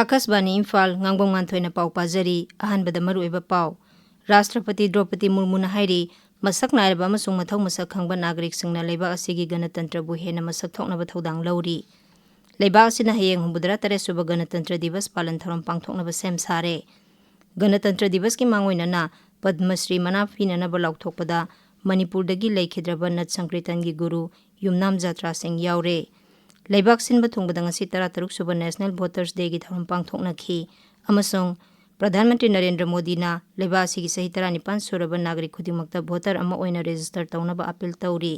Akashvani Imphal Ngangbam Nganthoi पाउ पाजरी अहनबद मरुएबा पाउ राष्ट्रपति द्रौपदी मुर्मुना हाइरी मसक नायरबा अमसुंग मथौ मसक खंगबा नागरिक सिंगना लेबा असिगी गणतंत्रबु हेना मसक थोकनबा थौदांग लौरी लेबा असिना हयेंग हुंबुदरा 13 सुबह गणतंत्र दिवस पालन थौरम पांगथोकनबा सेम सारे गणतंत्र दिवस की मांगोइनना पद्मश्री मना पिननबा लाउथोकपदा मणिपुरदगी लेखिद्रबा नट संकीर्तनगी गुरु युमनाम जात्रा सिंह यावरे लेबाक सिनबा थुंगबदा ngasi 13 सुबह नेशनल वोटर्स डे की थौरम पांगथोकनखी अमसुंग प्रधानमंत्री नरेंद्र मोदी ना लेबा सिगी सही 19 सुरबा नागरिक खुदिमक्ता वोटर अमा ओइना रजिस्टर तौनबा अपील तौरी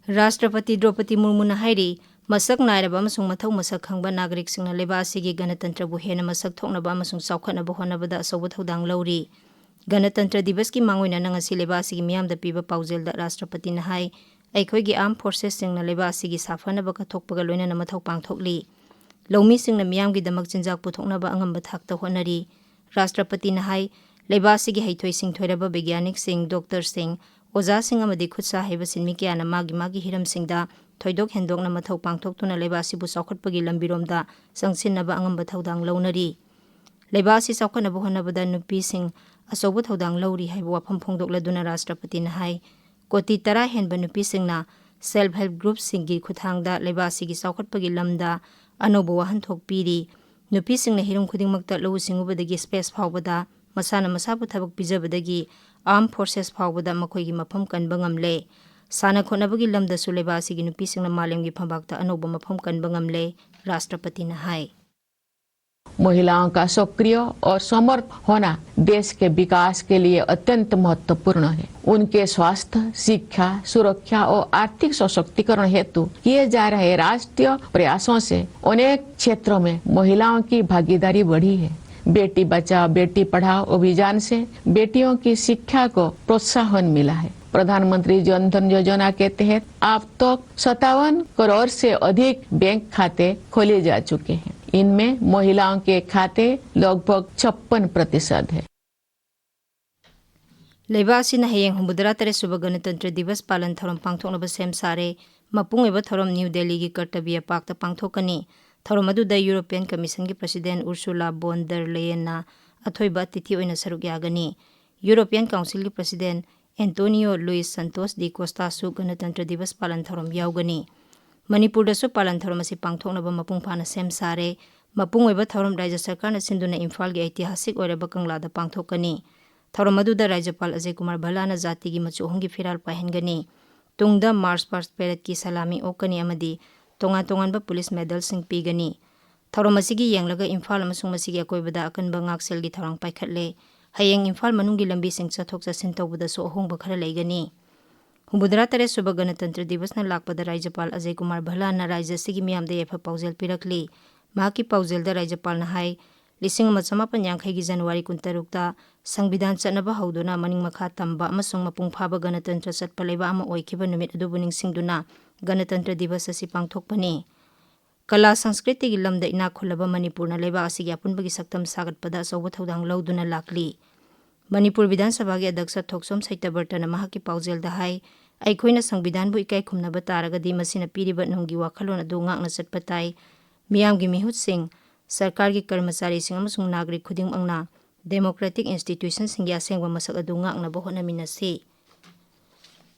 राष्ट्रपति द्रौपदी मुर्मुना हाइरी मसक नायरबा अमसुंग मथौ मसक खंगबा नागरिक सिंगना लेबा सिगी गणतंत्रबु हेना मसक थोकनबा अमसुंग चौखटनबा होनबदा असौबा थौदांग लौरी गणतंत्र दिवस की मांगोइना नंगसी लेबा सिगी मियामदा पीबा पाउजेलदा राष्ट्रपति ना हाई अखोइगी आर्म फोर्सेस सिंगना लेबा सिगी साफनबा कथोकपगा लोइना मथौ पांगथोकली लौमी सिंगना मियामगी दमक चिंजाक पुथोकनबा अंगम थाकता होनरी राष्ट्रपति ना हाई लेबा सिगी हैथोइ सिंथोइरबा वैज्ञानिक सिंह डॉक्टर सिंह ओजा सिंह अमदी खुदसा हैबा सिनमी क्याना मागी हिरम सिंगदा थोइदोक हेंदोकना मथौ पांगथोकतुना लेबा सिबु चौखटपगी लंबिरोमदा संगसिनबा अंगम थौदांग लौनरी लेबा सि चौखटनबा होनबदा नुपी सिंह असौबा थौदांग लौरी हैबा वाफम फोंदोकलदुना राष्ट्रपति ना हाई कोटी 10 हेनबा नुपी सिंगना सेल्फ हेल्प ग्रुप सिंगी खुथांगदा लेबा सिगी चौखटपगी लमदा अनोबा वाहनथोक पीरी नुपी सिंगना हिरम खुदिंगमक्ता लौ सिंगुबदगी स्पेस फावबदा मसाना मसाबु थबक पिजबदगी आर्म फोर्सेस फावबदा मखोइगी मफम कनबा ngamle साना खोनबगी लमदसु लेबा सिगी नुपी सिंगना मालेमगी फंबाकता अनोबा मफम कनबा ngamle राष्ट्रपति ना हाई महिलाओं का सक्रिय और समर्थ होना देश के विकास के लिए अत्यंत महत्वपूर्ण है। उनके स्वास्थ्य, शिक्षा, सुरक्षा और आर्थिक सशक्तिकरण हेतु किए जा रहे राष्ट्रीय प्रयासों से अनेक क्षेत्रों में महिलाओं की भागीदारी बढ़ी है। बेटी बचाओ बेटी पढ़ाओ अभियान से बेटियों की शिक्षा को प्रोत्साहन मिला है। प्रधानमंत्री जन धन योजना के तहत अब तक 57 करोड़ से अधिक बैंक खाते खोले जा चुके हैं। इनमें महिलाओं के खाते लगभग 56% है। लेबासिना हयेंग हुंबुदरा 13 सुबह गणतंत्र दिवस पालन थौरम पांगथोकनबा सेम सारे मपुंग एबा थौरम न्यू दिल्ली की कर्तव्य पाकता पांगथोकनी थौरम अदुदा यूरोपियन कमीशन की प्रेसिडेंट उर्सुला बोन डर लेयनना अथोइबा अतिथि ओइना सरुक यागनी यूरोपियन काउंसिल की president Antonio Luis Santos da Costa सु गणतंत्र दिवस पालन थौरम यावगनी मणिपुरदसु पालन थौरम असी पांगथोकनबा मपुंग फाना सेम सारे मपुंग ओइबा थौरम राज्य सरकार सिंधुना इम्फाल की ऐतिहासिक ओइरबा कंगलादा पांगथोकनी थौरम अदुदा राज्यपाल अजय कुमार भल्लाना जाति की मचुहोंगी फिराल पाहिनगनी तुंगदा मार्च पास्ट पेरेड की सलामी ओकनी अमदी तोंगा तोंगानबा पुलिस मेडल सिंह पीगनी थौरम असिगी येंगलगा इम्फाल अमसुंग मसिगी अकोइबदा अकनबा ngakselgi थौरंग पाइखटले हयेंग इम्फाल मनुंगी लंबी सिंह चथोक चसिन तौबदसु अहोंगबा खरा लेगनी हुंबुदरा 13 सुबह गणतंत्र दिवस न लाकपदा राज्यपाल अजय कुमार भल्लाना राज्य सिगी मियामदे एफा पाउजेल पिरकली माकी पाउजेलदा राज्यपाल न हाई 1950 की जनवरी 23 संविधान चनबा हौदुना मनिंग मखा तंबा अमसुंग मपुंग फाबा गणतंत्र चटपा लेबा अमा ओइखिबा नुमित अदुबु निंगसिंगदुना गणतंत्र दिवस असि पांगथोकपनी कला संस्कृति की लमदा इना खुलबा मणिपुरना लेबा असिगी अपुनबगी सक्तम सागतपदा असौबा थौदांग लौदुना लाकली मणिपुर विधानसभा के अध्यक्ष थोकसोम सैतबर्तन महाकी पाउजेलदा हाई अखोइना संविधानबु इकाई खुमनबा तारगदी मसिना पीरिबा नुंगी वाखलोन अदु ngakna चटपा ताई मियामगी मिहुत सिंह सरकार की कर्मचारी सिंह अमसुंग नागरिक खुदिंग अंगना डेमोक्रेटिक इंस्टीट्यूशन सिंह यासेंगबा मसक अदु ngakna होनमिनसी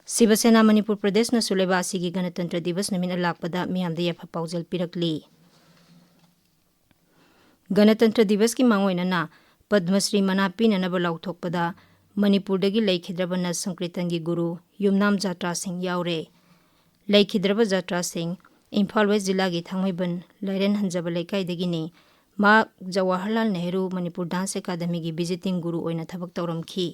शिवसेना मणिपुर प्रदेश न सुलेबासी की गणतंत्र दिवस नमिन लाकपदा मियामदे यफा पाउजेल पिरकली गणतंत्र दिवस की मांगोइनना पद्मश्री मना पिननबा लाउथोकपदा मणिपुरदगी लेखिद्रबा नट संकीर्तनगी गुरु युमनाम जात्रा सिंह यावरे लेखिद्रबा जात्रा सिंह इम्फाल वेस्ट जिला की थांगमैबन लाइरेन हंजबा लेकाइदगिनी मा जवाहरलाल नेहरू मणिपुर डांस एकाडमी की विजिटिंग गुरु ओइना थबक तौरमखी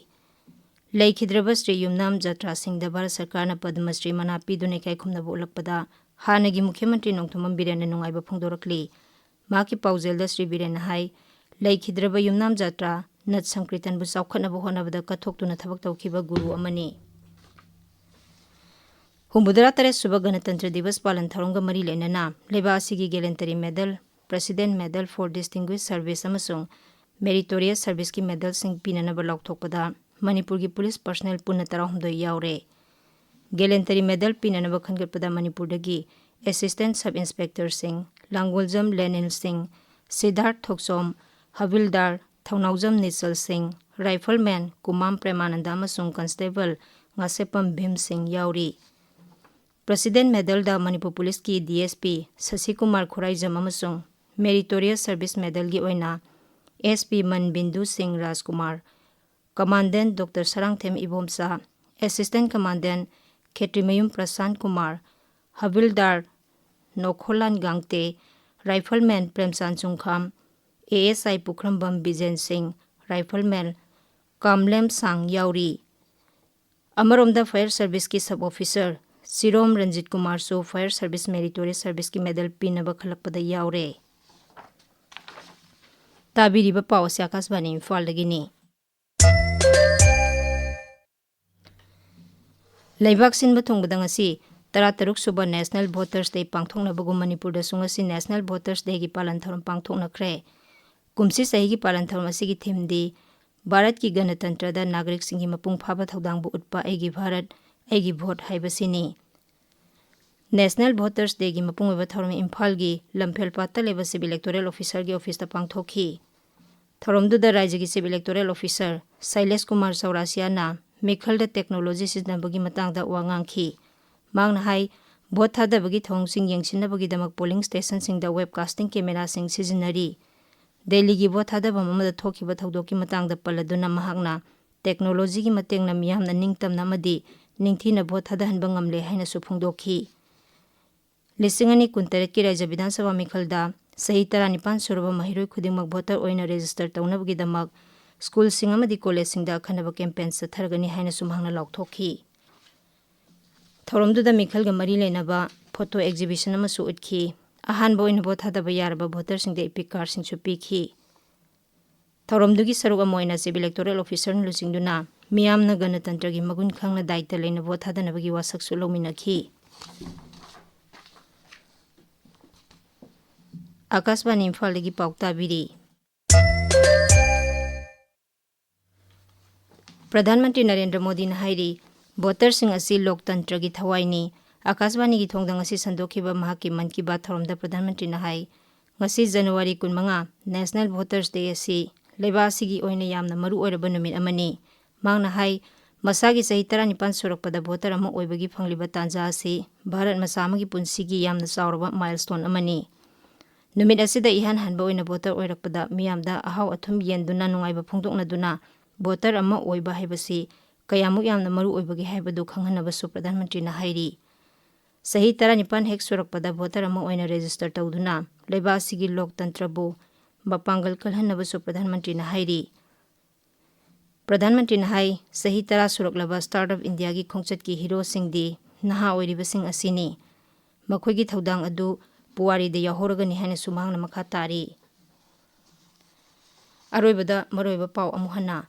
लेखिद्रबा श्री युमनाम जात्रा सिंह भारत सरकार पद्मश्री मना पीदुने इकाई खुमनबा उलकपदा हानगी मुख्यमंत्री नोंथोमम बिरेन नुंगाइबा फोंदोरकली माकी पाउजेलदा श्री बिरेन हाई लेखिद्रबा युमनाम जात्रा नट संकीर्तनबु चौखटनबा होनबदा कथोक्तुना थबक तौखिबा गुरु अमनी हुंबुदरा 13 सुबह गणतंत्र दिवस पालन थौरंगा मरी लेनना लेबा असिगी gallantry medal president medal for distinguished service अमसुंग मेरिटोरियस सर्विस की मेडल सिंह पिननबा लाउथोकपदा Manipur की पुलिस पर्सनल पुनः 13 यावरे गैलेंटरी मेडल पिननब खनगटपदा मणिपुरदगी असिस्टेंट सब इंस्पेक्टर सिंह लांगोलजम लेनिल सिंह सिद्धार्थ थोक्सोम हविलदार थौनाउजम निसल सिंह राइफलमैन कुमाम प्रेमानंद अमसुंग कांस्टेबल ngasepam भीम सिंह यावरी प्रेसिडेंट मेडल दा मणिपुर पुलिस की डीएसपी शशि कुमार खुराइजम अमसुंग मेरिटोरियस सर्विस मेडल की ओइना SP Manbindu Singh Rajkumar commandant doctor Sarangthem Ibomsa assistant commandant Khetrimayum Prashant Kumar havildar Nokholan Gangte rifleman Premchand Chunkham ASI Pukhrambam Bijen Singh rifleman Kamlem Sang यावरी अमरोमदा फायर सर्विस की सब ऑफिसर सिरोम रंजित कुमार सो फायर सर्विस मेरिटोरियस सर्विस की मेडल पीनब खलपदा यावरे ताबिरिबा पाव से आकाशवाणी इम्फालदगिनी लेबाक सिनबा थोंगबदा ngasi 13 सुबह नेशनल वोटर्स डे पांगथोंगनबगु मणिपुर दा सुंगसी नेशनल वोटर्स डे की पालन थरम पांगथोंगनख्रे कुमसी सही की पालन थरम असिगी थीम दी भारत की गणतंत्र दा नागरिक सिंगी मपुंग फाबा थौदांगबु उत्पा एगी भारत एगी वोट हाइबसिनी नेशनल वोटर्स डे की मपुंग वेबा थरम इम्फाल की लमफेल पाता लेबा सिविल इलेक्टोरल ऑफिसर की ऑफिस ता पांगथोखी थरमदुदा राज्य की civil electoral officer Shailesh Kumar सौरासियाना मिखल दा टेक्नोलॉजी सिजनबगी मतंगदा वांगांखी मांगना हाई भोट थादबगी थोंगसिंग यंगसिनबगीदमक पोलिंग स्टेशन सिंगदा वेबकास्टिंग कैमरा सिंग सिजनरी दिल्ली की भोट थादबम अमदा थोखिबा थौदोकी मतंगदा पल्लदुना महागना टेक्नोलॉजी की मतेंगना मियामना निंगतमना मदी निंगथीना भोट थादहनबा ngamle हाइना सुफुंगदोखी लिसिंगनी कुंतरेट की राज्य विधानसभा मिखलदा सही 19 सुरबा महिरोय खुदिंगमक भोटर ओइना रजिस्टर तौनबगीदमक स्कूल सिंग अमदी कॉलेज सिंगदा अखनबा कैंपेन सथरगनी हाइना सुमहांगना लाउथोखी थौरमदुदा मिखलगा मरी लेनबा फोटो एग्जिबिशन अमसु उतखी अहानबा ओइना भोट थादबा यारबा भोटर सिंगदा इपिक कार्ड सिंगसु पीखी थौरमदुगी सरुक अमा ओइना सिविल इलेक्टोरल ऑफिसर लुसिंगदुना मियामना गणतंत्र की मगुन खांगना दायित्व लेना भोट थादनबगी वासकसु लौमिनखी आकाशवाणी इम्फालदगी पाउताबिरी प्रधानमंत्री नरेंद्र मोदी ने हाइरी वोटर सिंह असी लोकतंत्र की थवाइनी आकाशवाणी की थोंगदा ngasi संदोखिबा महाकी मन की बात थौरमदा प्रधानमंत्री ने हाई ngasi जनवरी 15 नेशनल वोटर्स डे असी लेबासिगी ओइना यामना मरु ओइरबा नुमित अमनी मांगना हाई मसागी सही 19 सुरकपदा वोटर अमा ओइबगी फंगलिबा तांजा असी भारत मसामगी पुंसिगी यामना चावरबा माइलस्टोन अमनी नुमित असिदा इहान हनबा ओइना वोटर ओइरकपदा मियामदा अहाव अथुम येंदुना नुंगाइबा फोंदोकनादुना वोटर अमा ओइबा हाइबसी कयामुक यामना मरु ओइबगी हाइबदु खंगहनबसु प्रधानमंत्री ना हाइरी सही 19 हेक सुरकपदा वोटर अमा ओइना रजिस्टर तौदुना लेबासिगी लोकतंत्रबु बपांगल कलहनबसु प्रधानमंत्री ना हाइरी प्रधानमंत्री ना हाई सही 10 सुरकलबा स्टार्टअप इंडिया की खोंचत की हीरो सिंगदी नहा ओइरिबसिंग असिनी मखोइगी थौदांग अदु पुवारीदे याहोरगनी हाइना सुमांगना मखा तारी अरोइबदा मरोइबा पाव अमुहना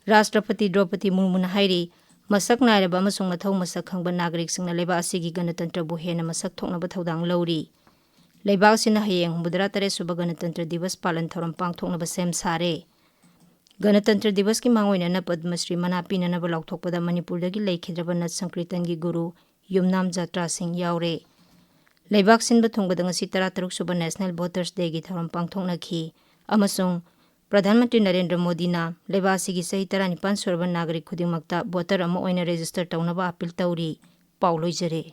राष्ट्रपति द्रौपदी मुर्मुना हाइरी मसक नायरबा अमसुंग मथौ मसक खंगबा नागरिक सिंगना लेबा असिगी गणतंत्रबु हेना मसक थोंगनबा थौदांग लौरी लेबा सिना हयेंग 13 सुबह गणतंत्र दिवस पालन थौरम पांगथोंगनबा सेम सारे गणतंत्र दिवस की मांगोइना पद्मश्री मना पिननबा लाउथोकपदा मणिपुरदगी लेखिद्रबा नट संकीर्तन की गुरु युमनाम जात्रा सिंह यावरे लेबाक सिनबा थोंगबदा ngasi 13 सुबह नेशनल वोटर्स डे की थौरम पांगथोंगनखी अमसुंग प्रधानमंत्री नरेंद्र मोदी ना लेबासिगी सही 19 सुरबा नागरिक खुदिंगमक्ता वोटर अमा ओइना रजिस्टर तौनबा अपील तौरी पाउलोइजरे।